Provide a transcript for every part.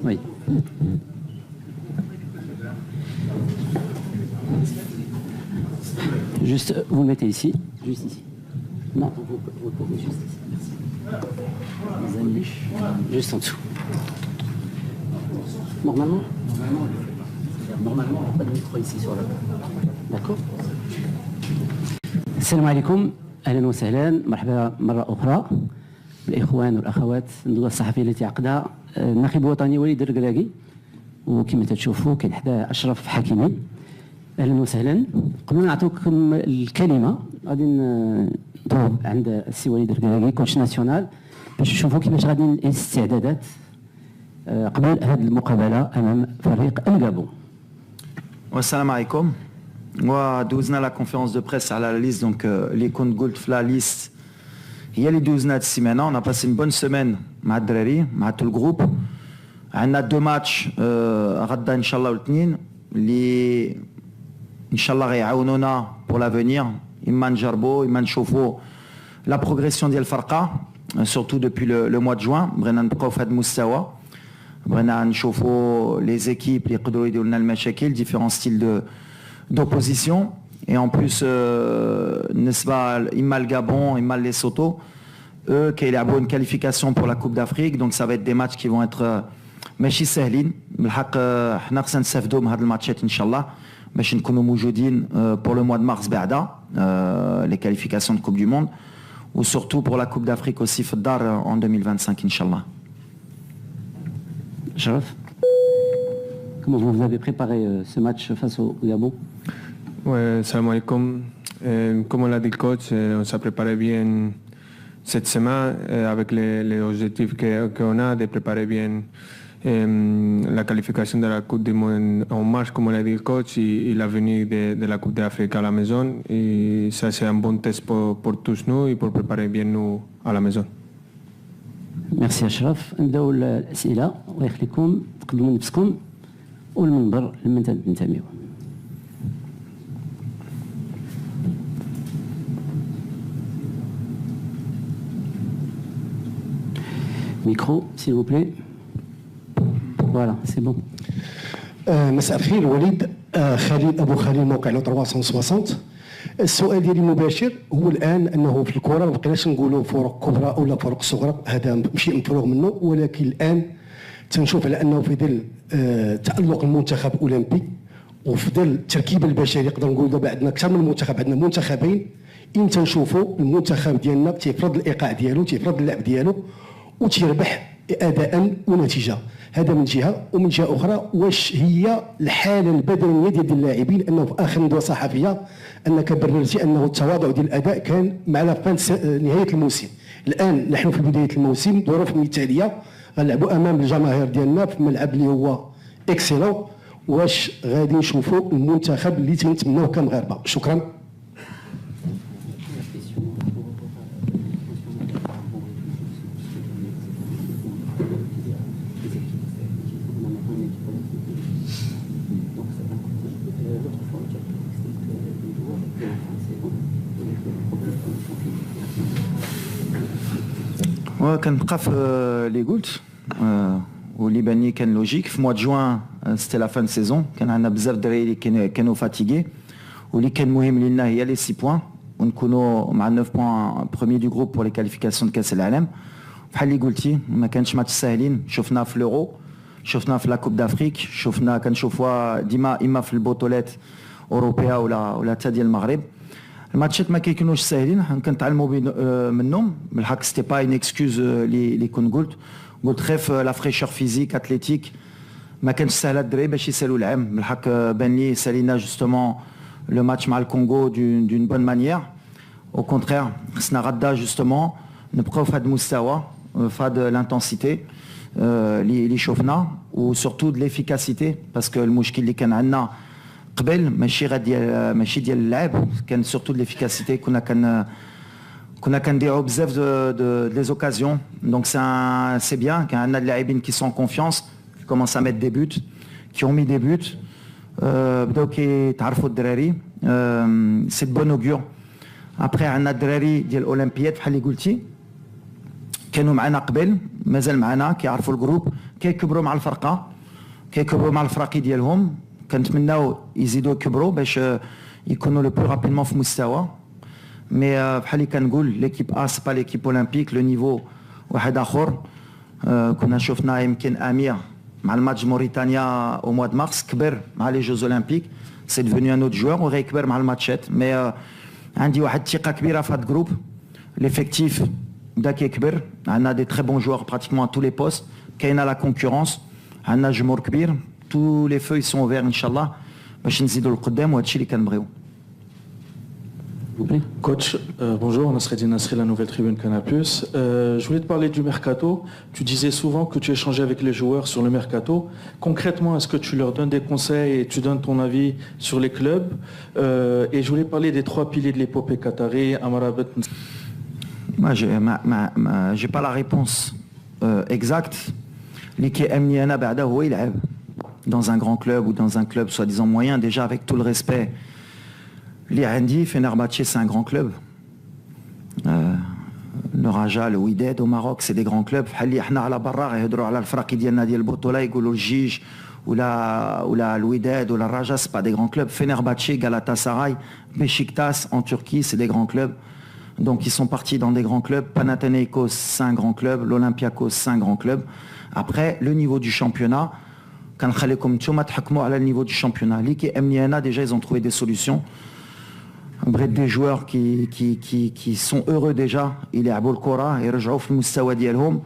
Oui. Juste, vous le mettez ici, juste ici. Non, vous pouvez juste ici. Merci. Juste en dessous. Normalement, on n'a pas de micro ici sur la table. D'accord. السلام عليكم، اهلا وسهلا، مرحبا مره اخرى الاخوان والاخوات الندوه الصحفيه التي عقدها الناخب الوطني وليد الركراكي، وكما تشوفوا كاين حدا اشرف حكيمي. اهلا وسهلا. قبل ما نعطيكم الكلمه غادي نضرب عند السي وليد الركراكي كوتش ناسيونال باش نشوفوا كيفاش غادي الاستعدادات قبل هذه المقابله امام فريق الغابون. والسلام عليكم. ودوزنا لا كونفérence de presse à la liste, donc les comptes Gold la liste. Il y a les 12 nats semaine. On a passé une bonne semaine مع الدراري مع tout le groupe. On a 2 matchs غدا ان شاء الله والاثنين اللي ان شاء الله غيعاونونا pour l'avenir. اما نجربوا اما نشوفوا la progression ديال الفرقه surtout depuis le mois de juin. بغينا نبقاو في هذا المستوى. بغينا نشوفوا les équipes اللي يقدروا يديروا لنا المشاكل différents styles d'opposition, et en plus Nesba, Imal Gabon, Imal Lesotho, eux qui ont une qualification pour la Coupe d'Afrique, donc ça va être des matchs qui vont être ماشي سهلين بالحق. حنا خصنا نستافدوا من هاد الماتشات ان شاء الله باش نكونوا موجودين pour le mois de mars بعدا les qualifications de Coupe du Monde, ou surtout pour la Coupe d'Afrique aussi في الدار en 2025 ان شاء الله. شرف. Comment vous avez préparé ce match face au Gabon? Ouais, salam alaikum. Comme l'a dit le coach, on s'est préparé bien cette semaine avec les objectifs qu'on a de préparer bien la qualification de la Coupe du Monde en mars, comme l'a dit le coach, et la venue de la Coupe d'Afrique à la maison. Et ça, c'est un bon test pour tous nous et pour préparer bien nous à la maison. Merci أشرف. نبداو الأسئلة، الله يخليكم تقدموا من نفسكم والمنبر لمن تنتميوا. Micro, s'il vous plaît. Voilà, c'est bon. مساء الخير وليد. خليل ابو خليل موقع لو 360. السؤال ديالي مباشر هو الان انه في الكره ما بقيناش نقولوا فرق كبرى ولا فرق صغرى، هذا ماشي مفروغ منه، ولكن الان تنشوف على انه في ظل تالق المنتخب الاولمبي وفي ظل التركيبه البشريه نقدر نقول دابا عندنا اكثر من منتخب، عندنا منتخبين. امتى نشوفوا المنتخب ديالنا تيفرض الايقاع ديالو، تيفرض اللعب ديالو وتيربح اداء ونتيجه؟ هذا من جهه، ومن جهه اخرى واش هي الحاله البدنيه ديال اللاعبين؟ انه في اخر ندوه صحفيه انك بررتي انه التواضع ديال الاداء كان مع نهايه الموسم. الان نحن في بدايه الموسم، ظروف مثاليه، غنلعبوا امام الجماهير ديالنا في ملعب اللي هو اكسيلون. واش غادي نشوفوا المنتخب اللي تنتمناوه كمغاربه؟ شكرا. كنبقى في اللي قلت واللي بان لي كان لوجيك. في mois de juin c'était la fin de saison، كان عندنا بزاف الدراري اللي كانوا فاتيغي، واللي كان مهم لينا هي لي 6 بوان ونكونوا مع 9 بوان بروميي دو جروب بور لي كاليفيكاسيون د كاس العالم. بحال اللي قلتي ما كانش ماتش ساهلين، شفنا في لورو، شفنا في لا كوب دافريك، شفنا كنشوفوها ديما اما في البطولات اوروبيه ولا حتى ديال المغرب. الماتشات ما كيكونوش ساهلين، كنتعلموا منهم بالحق. سيتي با اون اكسكوز اللي كنت قلت خاف لا فريشور فيزيك اتليتيك ما كانش سهل الدراري باش يسالوا العام. بالحق بان لي سالينا جوستومون لو ماتش مع الكونغو دون بون مانيير. او كونترير خصنا غدا جوستومون نبقاو في هذا المستوى، في هذا لانتونسيتي اللي شفنا، وسورتو د ليفيكاسيتي، باسكو المشكل اللي كان عندنا قبل ماشي ديال اللعب، كان سورتو ليفيكاسيتي. كنا كنديروا بزاف دو لي اوكازيون. دونك سي بيان كان عندنا اللاعبين كي سون كونفيونس، كي كومونس ا ميت دي بوت، كي اون مي دي بوت، بداو كيتعرفوا الدراري. سي بون اوغور. ابري عندنا الدراري ديال الاولمبياد بحال اللي قلتي، كانوا معنا قبل مازال معنا كيعرفوا الجروب كيكبروا مع الفرقه كيكبروا مع الفراقي ديالهم كنتمناو يزيدوا يكبروا باش يكونوا لو بلو رابيدمون في مستوى مي بحال اللي كنقول ليكيب ا سي با ليكيب اولمبيك لو نيفو واحد اخر كنا شفنا يمكن امير مع الماتش موريتانيا او موا د مارس كبر مع لي جوز اولمبيك سي ديفوني ان اوت جوور وغيكبر مع الماتشات مي عندي واحد الثقه كبيره في هذا الجروب ليفيكتيف بدا كيكبر عندنا دي تري بون جوار براتيكمون ا تو لي بوست كاينه لا كونكورونس عندنا جمهور كبير تو لي فو سون اوفير ان شاء الله باش نزيدوا للقدام وهذا الشيء اللي كنبغيو. Coach, bonjour, Nasreddine Nasri, la nouvelle tribune Canal+. Je voulais te parler du mercato. Tu disais souvent que tu échangeais avec les joueurs sur le mercato. Concrètement, est-ce que tu leur donnes des conseils et tu donnes ton avis sur les clubs et je voulais parler des trois piliers de l'épopée qatari, Amrabat. Moi, j'ai pas la réponse exacte. Li ki amni ana ba'da huwa yil'ab dans un grand club ou dans un club soi-disant moyen, déjà avec tout le respect. Li Andi, Fenerbahçe, c'est un grand club. Le Raja, le Wydad au Maroc, c'est des grands clubs. Halli احنا على برا يهضروا على الفرق ديالنا ديال البطولة يقولوا الجيج ولا الوداد ولا الرجا, c'est pas des grands clubs. Fenerbahçe, Galatasaray, Beşiktaş en Turquie, c'est des grands clubs. Donc ils sont partis dans des grands clubs. Panathinaikos, c'est un grand club. L'Olympiakos, c'est un grand club. Après, le niveau du championnat, كنخليكم نتوما تحكموا على le niveau du championnat. اللي كيأمني أنا, déjà ils ont trouvé des solutions. Bref, des joueurs qui sont heureux déjà, يلعبوا الكرة يرجعوا في المستوى ديالهم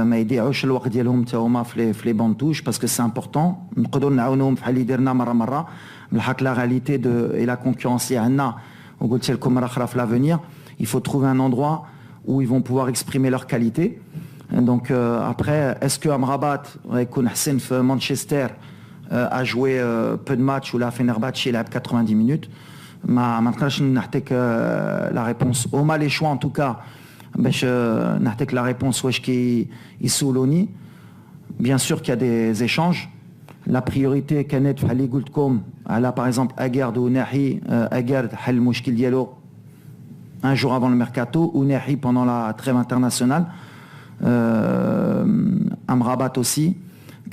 ما يضيعوش الوقت ديالهم حتى هما في لي بون توش باسكو سي امبورطون نقدروا نعاونوهم بحال اللي درنا مره بالحق لا غاليتي دو اي لا كونكورونس اللي عندنا وقلت لكم مره اخرى في لافونير il faut trouver un endroit où ils vont pouvoir exprimer leur qualité. Donc après, est-ce que Amrabat يكون حسن في مانشستر a joué peu de matchs ou la Fenerbahçe لعب 90 minutes ما نقدرش نعطيك لا ريبونس هما لي شوا ان توكا باش نعطيك لا ريبونس واش يسولوني. بيان سور كي دي ايشانج لا بريوريتي كانت بحال اللي قلت لكم على باغ اكزومبل اغارد وناحي اغارد حل المشكل ديالو un jour avant le mercato وناحي pendant la trêve internationale. Amrabat aussi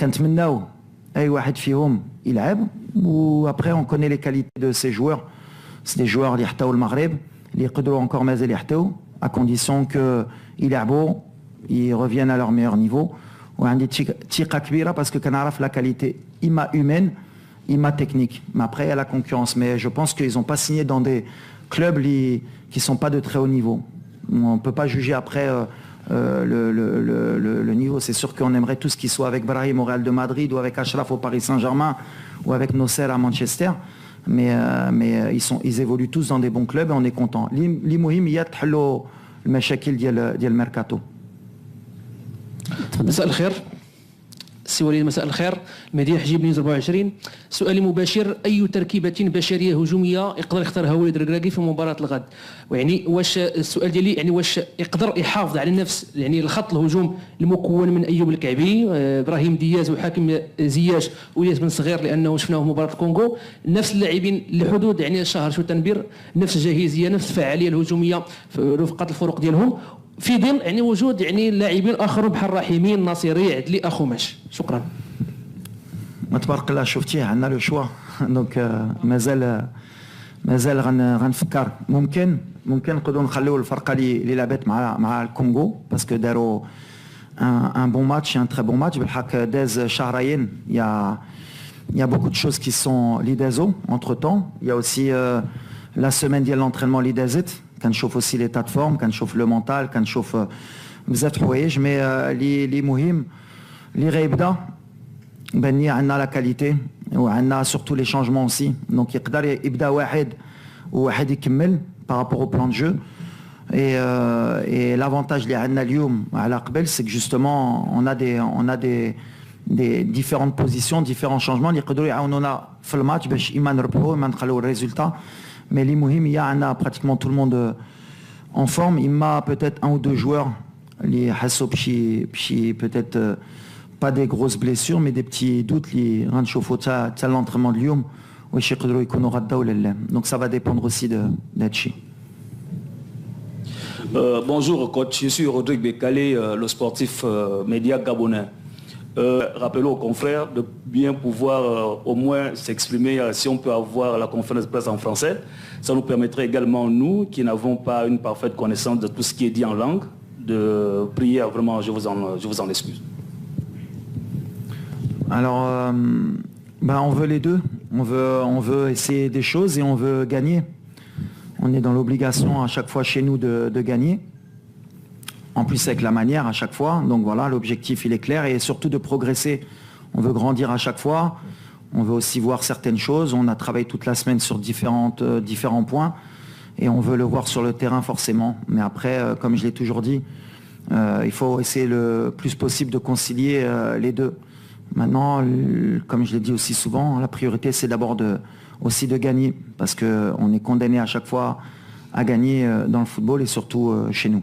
كنتمناو اي واحد فيهم يلعب و après on connaît les qualités de ces joueurs. C'est des joueurs اللي يحتاو المغرب اللي يقدروا encore مازال يحتاو à condition que يلعبوا ils reviennent à leur meilleur niveau. وعندي ثقة كبيرة parce que كنعرف la qualité إما humaine إما technique. Mais après il y a la concurrence. Mais je pense qu'ils n'ont pas signé dans des clubs qui ne sont pas de très haut niveau. On ne peut pas juger après le niveau. C'est sûr qu'on aimerait tous qu'ils soient avec Brahim au Real de Madrid ou avec Achraf au Paris Saint-Germain ou avec Nasser à Manchester. Mais ils évoluent tous dans des bons clubs et on est content. Li muhim هي تحلوا المشاكل ديال الميركاتو. مساء الخير سي وليد. مساء الخير. مهدي حجيب نيوز 24. سؤالي مباشر: اي تركيبه بشريه هجوميه يقدر يختارها وليد الركراكي في مباراه الغد؟ ويعني واش السؤال ديالي يعني واش يقدر يحافظ على نفس يعني الخط الهجوم المكون من ايوب الكعبي ابراهيم دياز وحاكم زياش والياس بن صغير لانه شفناه في مباراه الكونغو نفس اللاعبين لحدود يعني شهر شو تنبير نفس الجاهزيه نفس الفعاليه الهجوميه رفقه الفروق ديالهم في ظل يعني وجود يعني لاعبين اخرون بحال رحيمي الناصري عدلي اخوماش. شكرا. تبارك الله شفتيه عندنا لو شوا دونك مازال غنفكر ممكن نقدروا نخليو الفرقه اللي لعبت مع الكونغو باسكو داروا un bon match, un très bon match. بالحق داز شهرين il y a beaucoup de choses qui sont li dazo entre temps. Il y a aussi la semaine ديال l'entraînement li dazet. كنشوف aussi l'état de forme, كنشوف le mental, كنشوف بزاف الحوايج. مي اللي مهم اللي غيبدا بني عندنا لا كاليتي وعندنا سورتو لي شانجمون اوسي دونك يقدر يبدا واحد يكمل بارابور او بلان دو جو اي لافونتاج اللي عندنا اليوم على قبل سي جوستومون on a des différentes positions différents changements اللي يقدروا يعاونونا في الماتش باش اما نربحوا اما نخليو الريزولتا. مي اللي مهم هي عندنا براتيكمون تو الموند en forme. اما peut-être un ou deux joueurs اللي حسوا بشي peut-être pas des grosses blessures mais des petits doutes اللي غنشوفوا حتى l'entraînement اليوم واش يقدروا يكونوا غدا ولا لا. Donc ça va dépendre aussi de هادشي. Bonjour coach, je suis Rodrigue Bekale, le sportif média gabonais. Rappelons aux confrères de bien pouvoir au moins s'exprimer, si on peut avoir la conférence de presse en français. Ça nous permettrait également, nous, qui n'avons pas une parfaite connaissance de tout ce qui est dit en langue, de prier vraiment, je vous en excuse. Alors, on veut les deux. On veut essayer des choses et on veut gagner. On est dans l'obligation à chaque fois chez nous de gagner. En plus avec la manière à chaque fois. Donc voilà, l'objectif il est clair et surtout de progresser. On veut grandir à chaque fois. On veut aussi voir certaines choses. On a travaillé toute la semaine sur différents points et on veut le voir sur le terrain forcément. Mais après, comme je l'ai toujours dit, il faut essayer le plus possible de concilier les deux. Maintenant, comme je l'ai dit aussi souvent, la priorité c'est d'abord aussi de gagner parce qu'on est condamné à chaque fois à gagner dans le football et surtout chez nous.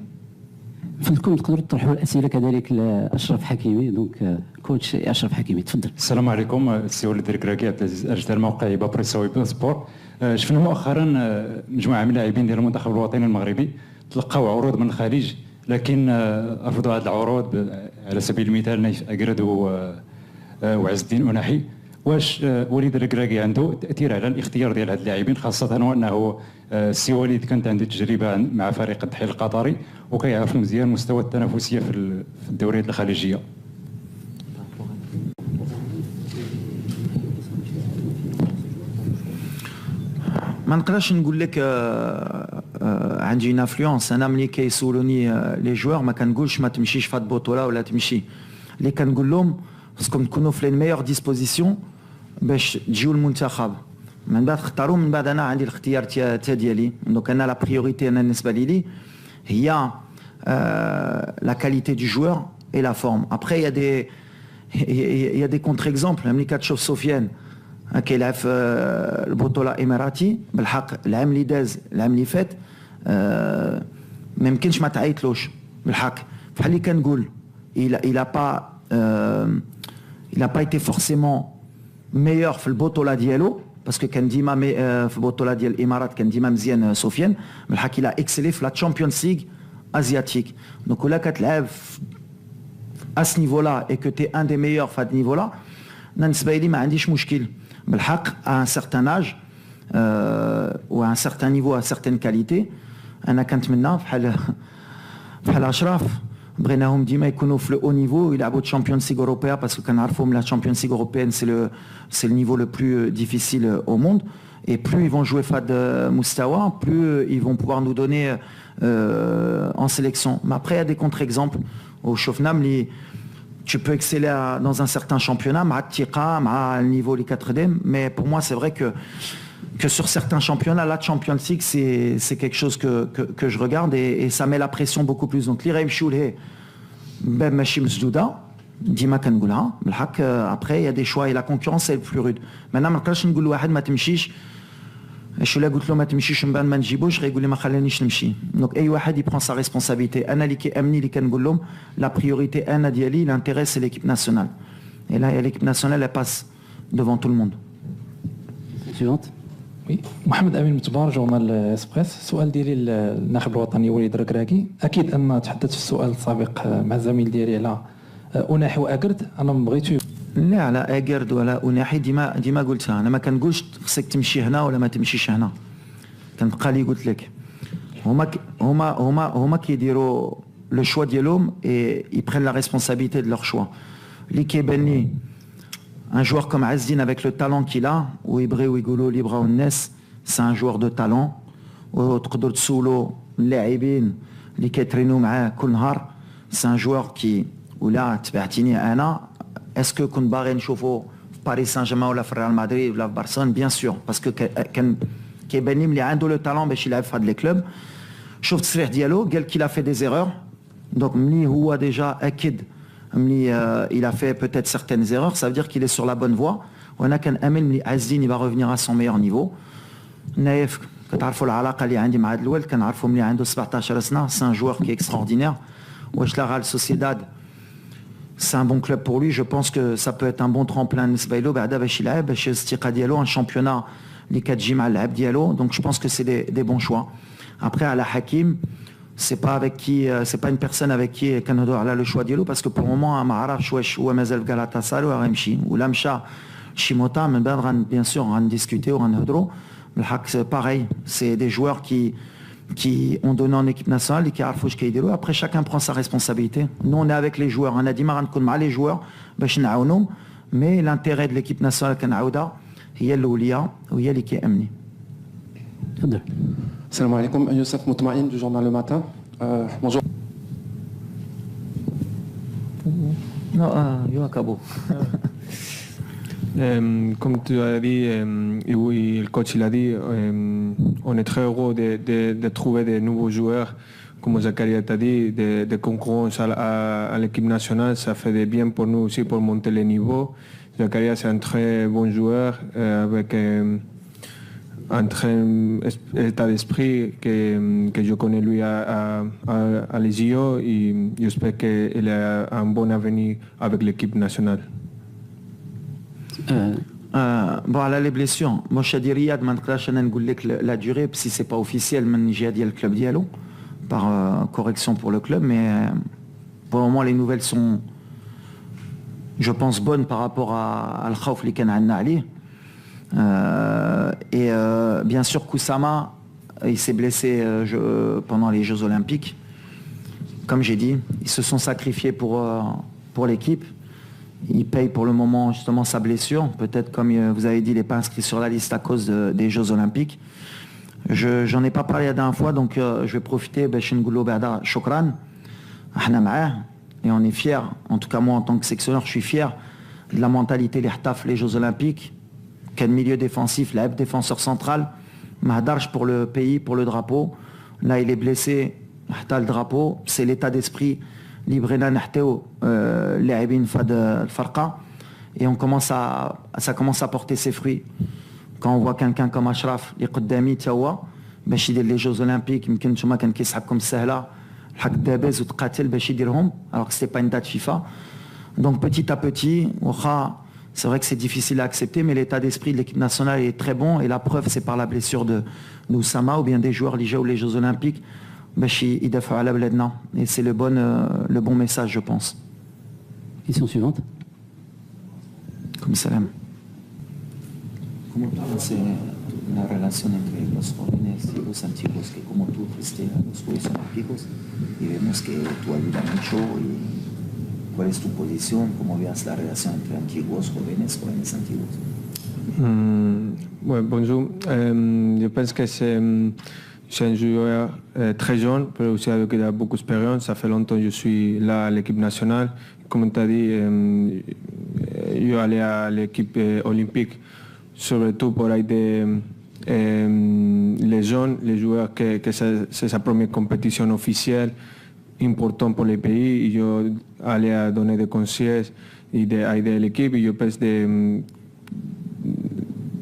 فضلكم تقدروا تطرحوا الاسئله كذلك لاشرف حكيمي دونك كوتش اشرف حكيمي تفضل. السلام عليكم السي وليد الكراكي عبد العزيز ارجل الموقع بابريساوي سبور. شفنا مؤخرا مجموعه من اللاعبين ديال المنتخب الوطني المغربي تلقاو عروض من الخليج لكن رفضوا هذه العروض على سبيل المثال نايف اكرد وعز الدين أناحي. واش وليد الكراكي عنده تاثير على الاختيار ديال هاد اللاعبين خاصه وانه السي وليد كانت عنده تجربه مع فريق الضحيل القطري وكيعرف مزيان مستوى التنافسيه في الدوريات الخليجيه. ما نقدرش نقول لك عندي اون انفلونس. انا ملي كيسولوني لي جوار ما كنقولش ما تمشيش في هاد البطوله ولا تمشي. اللي كنقول لهم خصكم تكونوا في لي ميور ديسبوزيسيون باش تجيو المنتخب. من بعد اختاروا من بعد انا عندي الاختيار ديالي. دونك انا لا بريوريتي انا بالنسبه لي هي لا كاليتي دو جوور اي لا فورم. ابري il y a des contre-exemples. ملي كتشوف سفيان كيلعب في البطوله الاماراتي بالحق العام اللي داز العام اللي فات ما يمكنش ما تعيطلوش بالحق. بحال اللي كنقول il n'a pas été forcément meilleur في البطوله ديالو باسكو كان ديما في البطوله ديال الامارات كان ديما مزيان سفيان بالحق الى اكسلي في لا تشامبيونز ليغ ازياتيك. دونك ولا كتلعب à ce niveau-là et que tu es un des meilleurs في هذا النيفو-là بالنسبه لي ما عنديش مشكل بالحق à un certain âge ou à un certain niveau à certaines qualités. انا كنتمنى بحال اشرف بغيناهم ديما يكونوا في لو نيفو يلعبوا تشامبيونز ليغ اوروبيا باسكو كنعرفهم لا تشامبيونز ليغ اوروبيان سي لو نيفو لو بلو ديفيسيل او موند et plus ils vont jouer في هذا المستوى plus ils vont pouvoir nous donner en sélection. Mais après il y a des contre-exemples وشوفنا ملي tu peux exceller dans un certain championnat مع الثقه مع النيفو اللي كتخدم. Mais pour moi c'est vrai que sur certains championnats, la Champions League, c'est quelque chose que je regarde et ça met la pression beaucoup plus. Donc, l'Iraïm Choulé, Ben Machim Zdouda, Dima Kangoula, après, il y a des choix et la concurrence est plus rude. Maintenant, je ne dis pas que Matimchish, je suis là, je Matimchish, je ne dis pas, je ne dis pas. Donc, il prend sa responsabilité. La priorité, l'intérêt, c'est l'équipe nationale. Et là, l'équipe nationale, elle passe devant tout le monde. Suivante. محمد امين متبار جورنال اسبريس. السؤال ديالي للناخب الوطني وليد الكراكي. اكيد ان تحدثت في السؤال السابق مع الزميل ديالي على اناحي واكرد. انا ما بغيتو لا على اكرد ولا اناحي ديما قلتها. انا ما كنقولش خصك تمشي هنا ولا ما تمشيش هنا. كنبقى لي قلت لك هما كيديروا لو شوا ديالهم اي يبرين لا ريسبونسابيلتي دو لور شوا. اللي كيبان لي un joueur comme Azdin avec le talent qu'il a, ou Ibré ou Igolo Libra Ounes, c'est un joueur de talent. وتقدر تسولو اللاعبين اللي كيترينوا معاه كل نهار c'est un joueur qui ولا تبعتيني انا اسكو كنت باغي نشوفو في باريس سان جيرمان ولا في ريال مدريد ولا في برشلونه بيان سور باسكو كان كيبان لي ملي عنده لو talent باش يلعب في هاد لي كلوب. شفت التصريح ديالو قال كي لا في دي زيرور دونك ملي هو ديجا اكيد il a fait peut-être certaines erreurs, ça veut dire qu'il est sur la bonne voie. وانا كنامل ملي عزين il va revenir à son meilleur niveau. نايف كتعرفوا العلاقه اللي عندي مع هذا الولد كنعرفوا ملي عنده 17 سنه. C'est un joueur qui est extraordinaire. واش لا Real Sociedad c'est un bon club pour lui. Je pense que ça peut être un bon tremplin بالنسبه له بعدا باش يلعب باش الثقه ديالو un championnat اللي كتجي مع اللعب ديالو. Donc je pense que c'est des bons choix. Après à la Hakim c'est pas avec qui, c'est pas une personne avec qui كنهضروا على le choix ديالو parce que pour le moment ما عرفش واش هو مازال في غالاتاساراي ولا غيمشي ولا مشى شي موطا من بعد bien sûr غندiscuter وغنهضروا بالحق c'est pareil, c'est des joueurs qui ont donné en équipe nationale et qui عرفوا واش كيديروا. Après chacun prend sa responsabilité. Nous on est avec les joueurs, on a ديما غنكون مع les joueurs باش نعاونوا, mais l'intérêt de l'équipe nationale كنعاودها هي الاوليه وهي اللي كيامني. تفضل. Salam alaikum, Youssef Moutmaïn du journal Le Matin. Bonjour. Non, Yoakabo. Comme tu as dit, et oui, le coach il a dit, on est très heureux de trouver des nouveaux joueurs, comme Zakaria t'a dit, de concurrence à l'équipe nationale. Ça fait des bien pour nous aussi pour monter les niveaux. Zakaria c'est un très bon joueur avec un très état d'esprit que je connais lui à l'ESIO et j'espère qu'il a un bon avenir avec l'équipe nationale. Bon, على les blessures, moi Chadi Riyad ما نقدرش انا نقول لك la durée si c'est pas officiel من الجهه ديال الكلوب ديالو par correction pour le club, mais pour le moment les nouvelles sont je pense bonnes par rapport à الخوف اللي كان عندنا عليه. Et bien sûr Koussama il s'est blessé pendant les Jeux Olympiques. Comme j'ai dit, ils se sont sacrifiés pour l'équipe. Il paye pour le moment justement sa blessure. Peut-être comme vous avez dit, il n'est pas inscrit sur la liste à cause des Jeux Olympiques. J'en ai pas parlé la dernière fois, donc je vais profiter. Shukran. Et on est fiers, en tout cas moi en tant que sectionneur, je suis fier de la mentalité les Jeux Olympiques. Quel milieu défensif, la défenseur central. Mahdarj pour le pays, pour le drapeau. Là il est blessé. Le drapeau, c'est l'état d'esprit. Librena نحتاو لاعبين في هذا الفرقه et ça commence à porter ses fruits quand on voit quelqu'un comme Ashraf اللي قدامي تا هو باش يدير لي جوز اولمبيك يمكن نتوما كان كيسحبكم السهله الحق داباز وتقاتل باش يديرهم alors que c'était pas une date FIFA. Donc petit à petit c'est vrai que c'est difficile à accepter, mais l'état d'esprit de l'équipe nationale est très bon et la preuve c'est par la blessure de Oussama ou bien des joueurs liés aux Jeux Olympiques. Et c'est le bon message, je pense. Question suivante. Comme salam. Comment c'est la relation entre los jóvenes y los antiguos, que como tú fuiste a los Juegos Olímpicos y vemos que tú ayudas mucho y cuál es tu posición, cómo veas la relación entre antiguos, jóvenes antiguos. Ouais, bonjour. Je pense que c'est un joueur très jeune, mais aussi avec beaucoup d'expérience. Ça fait longtemps que je suis là à l'équipe nationale. Comme tu as dit, je suis allé à l'équipe olympique, surtout pour aider les jeunes, les joueurs, que c'est sa première compétition officielle, importante pour les pays. Je suis allé à donner des conseils et aider l'équipe. Je pense que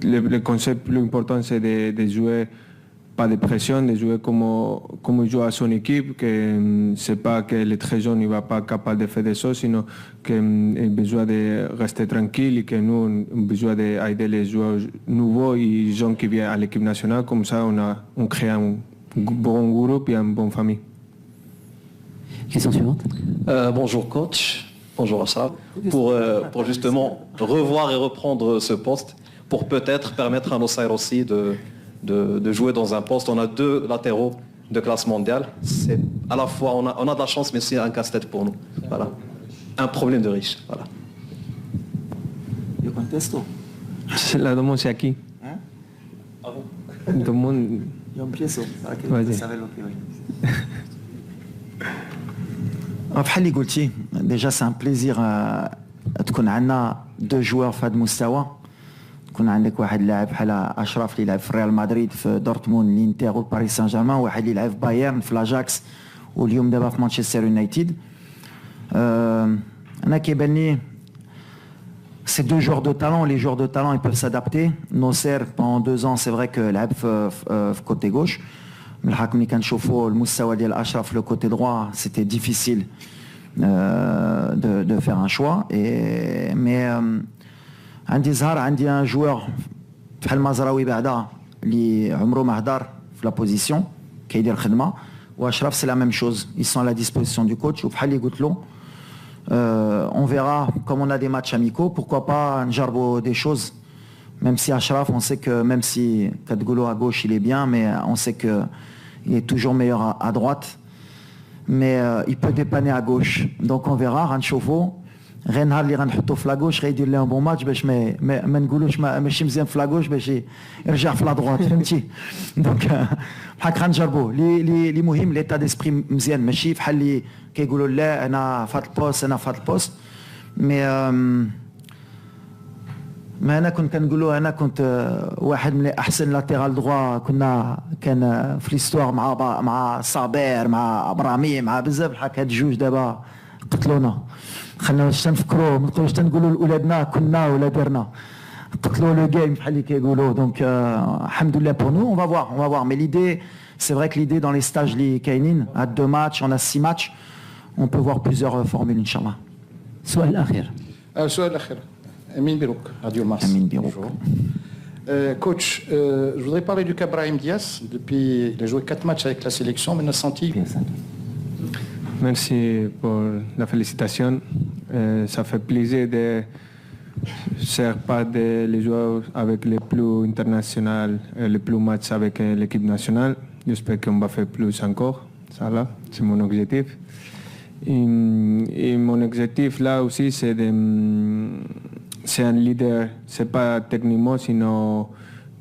le concept plus important, c'est de jouer pas de pression, de jouer comme il joue à son équipe, que c'est pas que les très jeunes ne va pas capable de faire des choses, sinon qu'il a besoin de rester tranquille et que nous avons besoin d'aider les joueurs nouveaux et jeunes qui viennent à l'équipe nationale. Comme ça, on crée un bon groupe et une bonne famille. Question suivante. Bonjour coach, bonjour Ashraf. Pour justement revoir et reprendre ce poste, pour peut-être permettre à Nusayr aussi de jouer dans un poste. On a 2 latéraux de classe mondiale. C'est à la fois, on a de la chance, mais c'est un casse-tête pour nous. Voilà. Un problème de riche. Voilà. Yo contesto. La demande c'est à qui? Hein? Ah bon? Tout le monde. Yo empiezo para que Vas-y. saber lo que hoy. بحال اللي قلتي déjà c'est un plaisir تكون عندنا 2 joueurs في هذا المستوى. كون عندك واحد لاعب بحال اشرف اللي يلعب في ريال مدريد في دورتموند الانتر وباريس سان جيرمان واحد اللي يلعب في بايرن في لاجاكس واليوم دابا في مانشستر يونايتد. انا كيبان لي c'est 2 joueurs de talent. Les joueurs de talent ils peuvent s'adapter. Nosser pendant 2 ans c'est vrai que لعب في côté gauche. من الحق ملي كنشوفوا المستوى ديال اشرف لو côté droit c'était difficile de faire un choix et mais عندي زهر عندي ان جوور بحال مازراوي بعدا اللي عمره ما هدر في لا بوزيسيون كيدير خدمه ou Ashraf, c'est la même chose. Ils sont à la disposition du coach. On verra, comme on a des matchs amicaux, pourquoi pas Njarbo des choses. Même si Ashraf, on sait que même si Kadgolo à gauche, il est bien, mais on sait qu'il est toujours meilleur à droite. Mais il peut dépanner à gauche. Donc on verra, Ranchovo. غير اللي غنحطو في لاغوش غيدير لهم بون ماتش باش ما نقولوش ماشي مزيان في لاغوش باش يرجع في لا دروات فهمتي دونك بحال غنجربوه لي مهم ليتا ديسبري مزيان ماشي بحال اللي كيقولوا لا انا في هذا البوست انا في هذا البوست ما انا كنت كنقولوا انا كنت واحد من احسن لاتيرال دروا كان في ليستوار مع صابير مع ابراهيم مع بزاف بحال هاد الجوج دابا قتلونا خلينا واش تنفكروا ما نقولوش تنقولوا لاولادنا كنا ولا درنا قتلوا لو جيم بحال اللي كيقولوا دونك الحمد لله pour nous on va voir mais l'idée c'est vrai que l'idée dans les stages اللي كاينين à 2 matchs on a 6 matchs on peut voir plusieurs formules inchallah. السؤال الاخير. السؤال الاخير Amine Birouk, Radio Mars. Amine Birouk. Coach, je voudrais parler du cas Brahim Diaz. Depuis, il a joué 4 matchs avec la sélection, mais on a senti. Merci pour la félicitation. Ça fait plaisir de faire part des joueurs avec les plus internationaux, les plus matchs avec l'équipe nationale. J'espère qu'on va faire plus encore. Ça là, c'est mon objectif. Et mon objectif là aussi, c'est un leader. C'est pas techniquement, sinon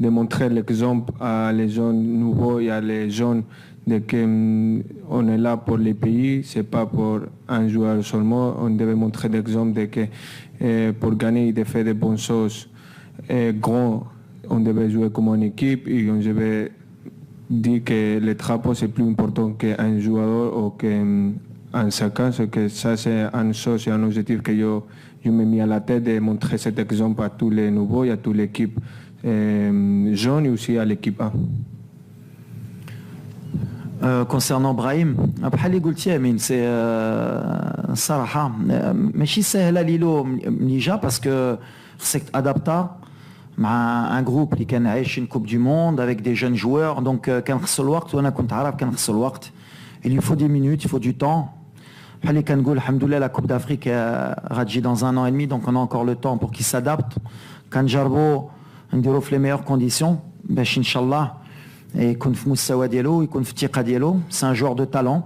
de montrer l'exemple à les jeunes nouveaux et à les jeunes de qu'on est là pour les pays, c'est pas pour un joueur seulement. On devait montrer l'exemple de que pour gagner, il devait faire de bonnes choses. Grand, on devait jouer comme une équipe et on devait dire que le drapeau c'est plus important qu'un joueur ou qu'un chacun. Que ça c'est une chose et un objectif que je me mis à la tête de montrer cet exemple à tous les nouveaux et à toute l'équipe jeune et aussi à l'équipe A. Concernant Brahim, بحال اللي قلتي امين سي الصراحه ماشي سهله ليلو ملي جا باسكو خصك تادابتا مع ان جروب اللي كان عايش une coupe du monde avec des jeunes joueurs donc كان خصو الوقت وانا كنت عارف كان خصو الوقت il lui faut des minutes il faut du temps بحال اللي كنقول الحمد لله la Coupe d'Afrique غتجي dans 1 an et demi donc on a encore le temps pour qu'il s'adapte كنجربوا نديرو في les meilleures conditions باش ان شاء الله يكون في مستوى ديالو يكون في الثقه ديالو سي ان جوور دو تالون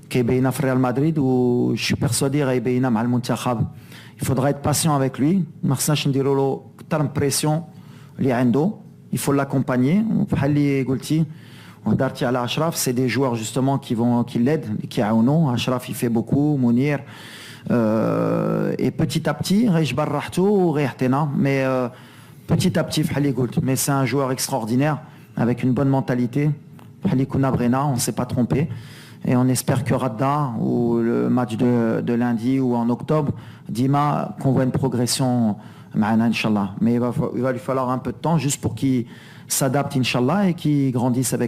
كيبينا في ريال مدريد و جو بيرسودي غيبينا مع المنتخب il faudra être patient avec lui ما خصناش نديروا له كثر من بريسيون اللي عنده il faut l'accompagner بحال اللي قلتي وهضرتي على اشرف سي دي جوار جوستومون qui l'aident qui كيعاونوا اشرف il fait beaucoup منير et petit à petit غيجبر راحته وغيعطينا mais petit à petit بحال اللي قلت mais c'est un joueur extraordinaire avec une bonne mentalité. Halikouna Brena, on ne s'est pas trompé. Et on espère que Radda, ou le match de lundi ou en octobre, Dima, qu'on voit une progression, Inch'Allah. Mais il va lui falloir un peu de temps juste pour qu'il s'adapte, Inch'Allah, et qu'il grandisse avec